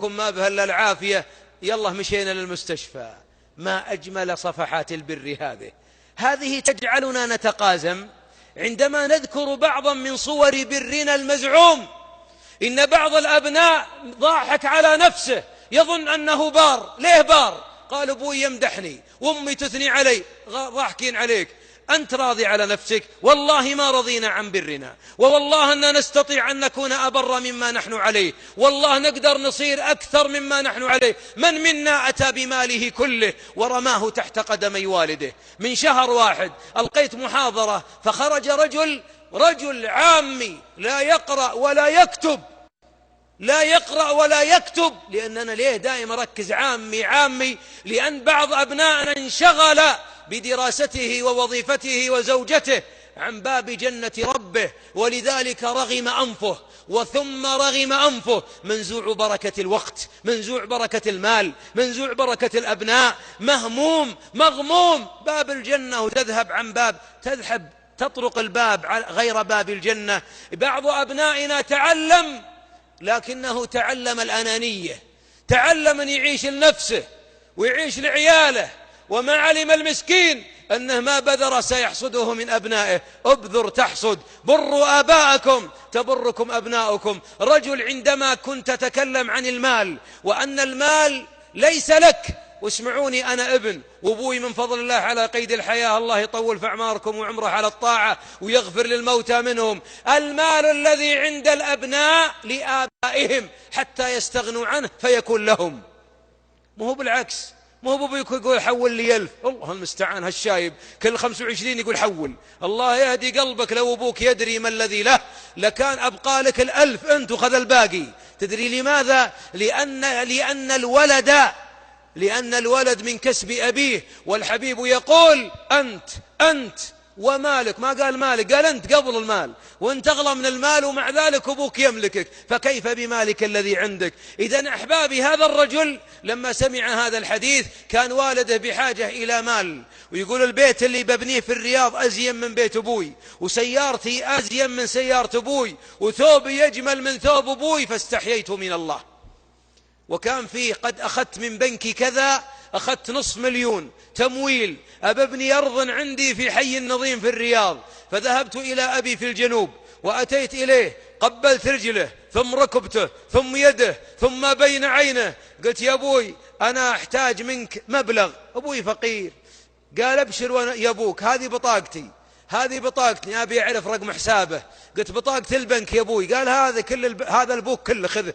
ما به إلا العافية، يلا مشينا للمستشفى. ما أجمل صفحات البر هذه تجعلنا نتقازم عندما نذكر بعضا من صور برنا المزعوم. إن بعض الأبناء ضاحك على نفسه، يظن أنه بار. ليه بار؟ قال أبوي يمدحني وأمي تثني علي. ضاحكين عليك، أنت راضي على نفسك؟ والله ما رضينا عن برنا، والله أننا نستطيع أن نكون أبر مما نحن عليه، والله نقدر نصير أكثر مما نحن عليه. من منا أتى بماله كله ورماه تحت قدمي والده؟ من شهر واحد ألقيت محاضرة فخرج رجل عامي لا يقرأ ولا يكتب. لأننا ليه دائما ركز عامي؟ لأن بعض أبنائنا انشغل بدراسته ووظيفته وزوجته عن باب جنة ربه، ولذلك رغم أنفه وثم رغم أنفه، منزوع بركة الوقت، منزوع بركة المال، منزوع بركة الأبناء، مغموم باب الجنة وتذهب عن باب، تطرق الباب غير باب الجنة. بعض أبنائنا تعلم لكنه تعلم الأنانية، تعلم أن يعيش لنفسه ويعيش لعياله، وما علم المسكين أنه ما بذر سيحصده من أبنائه. ابذر تحصد، بروا آباءكم تبركم أبناؤكم. رجل عندما كنت تتكلم عن المال وأن المال ليس لك، واسمعوني أنا ابن وابوي من فضل الله على قيد الحياة، الله يطول في أعماركم وعمره على الطاعة ويغفر للموتى منهم. المال الذي عند الأبناء لآبائهم حتى يستغنوا عنه فيكون لهم، مو بالعكس. مو بابوك يقول حول لي 1000، الله المستعان، هالشايب كل 25 يقول حول. الله يهدي قلبك، لو ابوك يدري ما الذي له لكان أبقى لك 1000 أنت وخذ الباقي. تدري لماذا؟ لأن الولد من كسب أبيه، والحبيب يقول أنت ومالك. ما قال مالك، قال أنت قبل المال، وأنت أغلى من المال، ومع ذلك أبوك يملكك، فكيف بمالك الذي عندك؟ إذن أحبابي، هذا الرجل لما سمع هذا الحديث كان والده بحاجة إلى مال، ويقول البيت اللي ببنيه في الرياض أزين من بيت أبوي، وسيارتي أزين من سيارة أبوي، وثوبي يجمل من ثوب أبوي، فاستحييت من الله. وكان فيه قد أخذت من بنكي كذا، أخذت 500,000 تمويل أبني أرض عندي في حي النظيم في الرياض. فذهبت إلى أبي في الجنوب وأتيت إليه، قبلت رجله ثم ركبته ثم يده ثم بين عينه، قلت يا أبوي أنا أحتاج منك مبلغ. أبوي فقير. قال أبشر يا أبوك، هذه بطاقتي أبي أعرف رقم حسابه. قلت بطاقة البنك يا أبوي. قال هذا البوك كله خذه.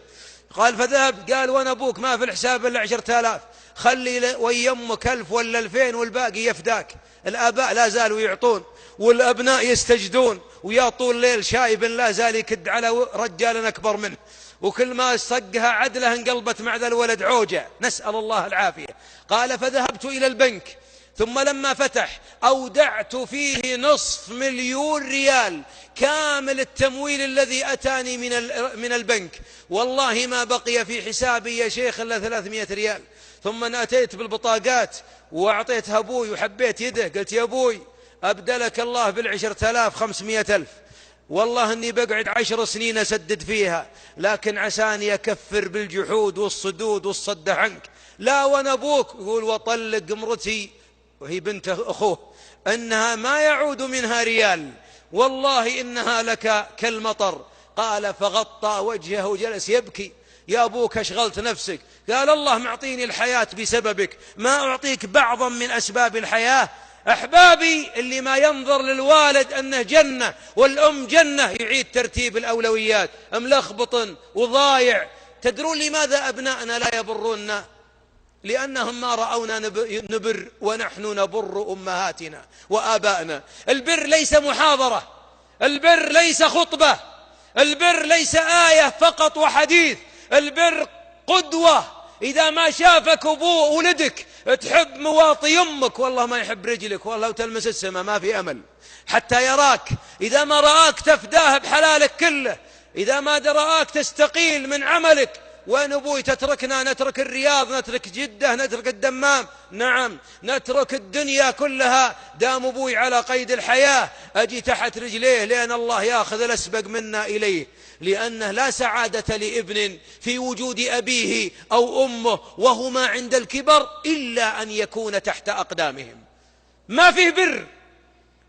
قال فذهب، قال وانا ابوك ما في الحساب الا 10,000، خلي ويمك 1000 ولا 2000 والباقي يفداك. الآباء لا زالوا يعطون والأبناء يستجدون، ويا طول الليل شايب لا زال يكد على رجال أكبر منه، وكل ما صقها عدله انقلبت مع ذا الولد عوجة، نسأل الله العافية. قال فذهبت إلى البنك، ثم لما فتح أودعت فيه 500,000 ريال كامل التمويل الذي أتاني من البنك. والله ما بقي في حسابي يا شيخ إلا 300 ريال. ثم أتيت بالبطاقات وأعطيتها أبوي وحبيت يده، قلت يا أبوي أبدلك الله بال10,000 500,000. والله أني بقعد 10 سنين أسدد فيها، لكن عساني أكفر بالجحود والصدود والصد عنك. لا وأنا أبوك. يقول وطلق امرتي وهي بنت أخوه أنها ما يعود منها ريال، والله إنها لك كالمطر. قال فغطى وجهه وجلس يبكي. يا أبوك أشغلت نفسك. قال الله معطيني الحياة بسببك، ما أعطيك بعضا من أسباب الحياة. أحبابي، اللي ما ينظر للوالد أنه جنة والأم جنة يعيد ترتيب الأولويات، ملخبط وضايع. تدرون لماذا أبناءنا لا يبروننا؟ لأنهم ما رأونا نبر ونحن نبر أمهاتنا وآبائنا. البر ليس محاضرة، البر ليس خطبة، البر ليس آية فقط وحديث، البر قدوة. إذا ما شافك أبوه ولدك تحب مواطي يمك، والله ما يحب رجلك، والله وتلمس السماء ما في أمل حتى يراك. إذا ما رآك تفداه بحلالك كله، إذا ما رآك تستقيل من عملك، وين أبوي تتركنا نترك الرياض، نترك جدة، نترك الدمام؟ نعم نترك الدنيا كلها دام أبوي على قيد الحياة، أجي تحت رجليه لأن الله يأخذ الأسبق منا إليه. لأنه لا سعادة لابن في وجود أبيه أو أمه وهما عند الكبر إلا أن يكون تحت أقدامهم. ما فيه بر،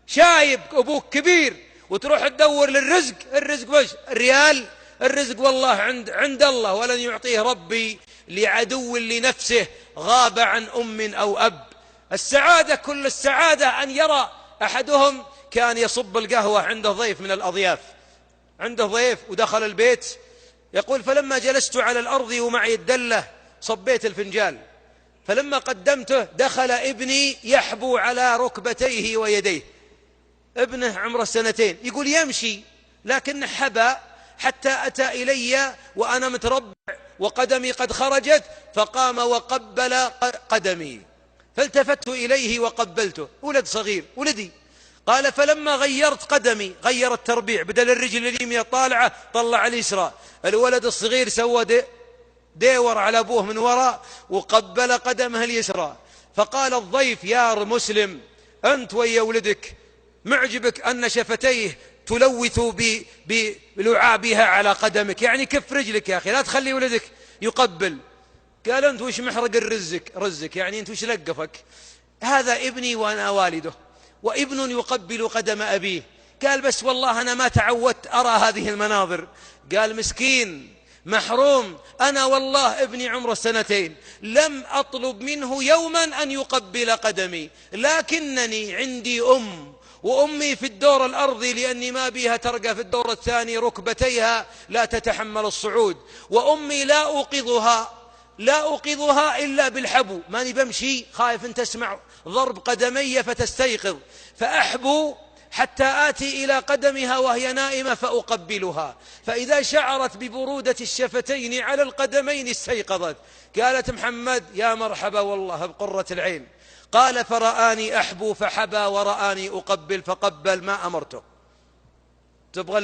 شايب أبوك كبير وتروح تدور للرزق، الرزق وش؟ الريال؟ الرزق والله عند الله، ولن يعطيه ربي لعدو لنفسه غاب عن أم أو أب. السعادة كل السعادة أن يرى أحدهم كان يصب القهوة عنده ضيف من الأضياف، عنده ضيف ودخل البيت، يقول فلما جلست على الأرض ومعي الدلة صبيت الفنجال، فلما قدمته دخل ابني يحبو على ركبتيه ويديه، ابنه عمره 2 يقول يمشي لكن حبى حتى أتى إلي وأنا متربع وقدمي قد خرجت، فقام وقبل قدمي، فالتفت إليه وقبلته، ولد صغير ولدي. قال فلما غيرت قدمي، غير التربيع، بدل الرجل اليمنى طالعة طلع اليسرى، الولد الصغير سوى ديور على أبوه من وراء وقبل قدمه اليسرى. فقال الضيف يا مسلم أنت ويا ولدك معجبك أن شفتيه تلوث بلعابها على قدمك، يعني كف رجلك يا أخي، لا تخلي ولدك يقبل. قال أنت وش محرق رزك، يعني أنت وش لقفك؟ هذا ابني وأنا والده، وابن يقبل قدم أبيه. قال بس والله أنا ما تعودت أرى هذه المناظر. قال مسكين محروم، أنا والله ابني عمره 2 لم أطلب منه يوما أن يقبل قدمي، لكنني عندي وأمي في الدور الأرضي لأني ما بيها ترقى في الدور الثاني، ركبتيها لا تتحمل الصعود، وأمي لا أوقظها إلا بالحبو، ماني بمشي خايف أن تسمع ضرب قدمي فتستيقظ، فأحبو حتى آتي إلى قدمها وهي نائمة فأقبلها، فإذا شعرت ببرودة الشفتين على القدمين استيقظت. قالت محمد يا مرحبا والله بقرة العين. قال فرآني أحبو فحبى ورآني أقبل فقبل، ما أمرته. تبغى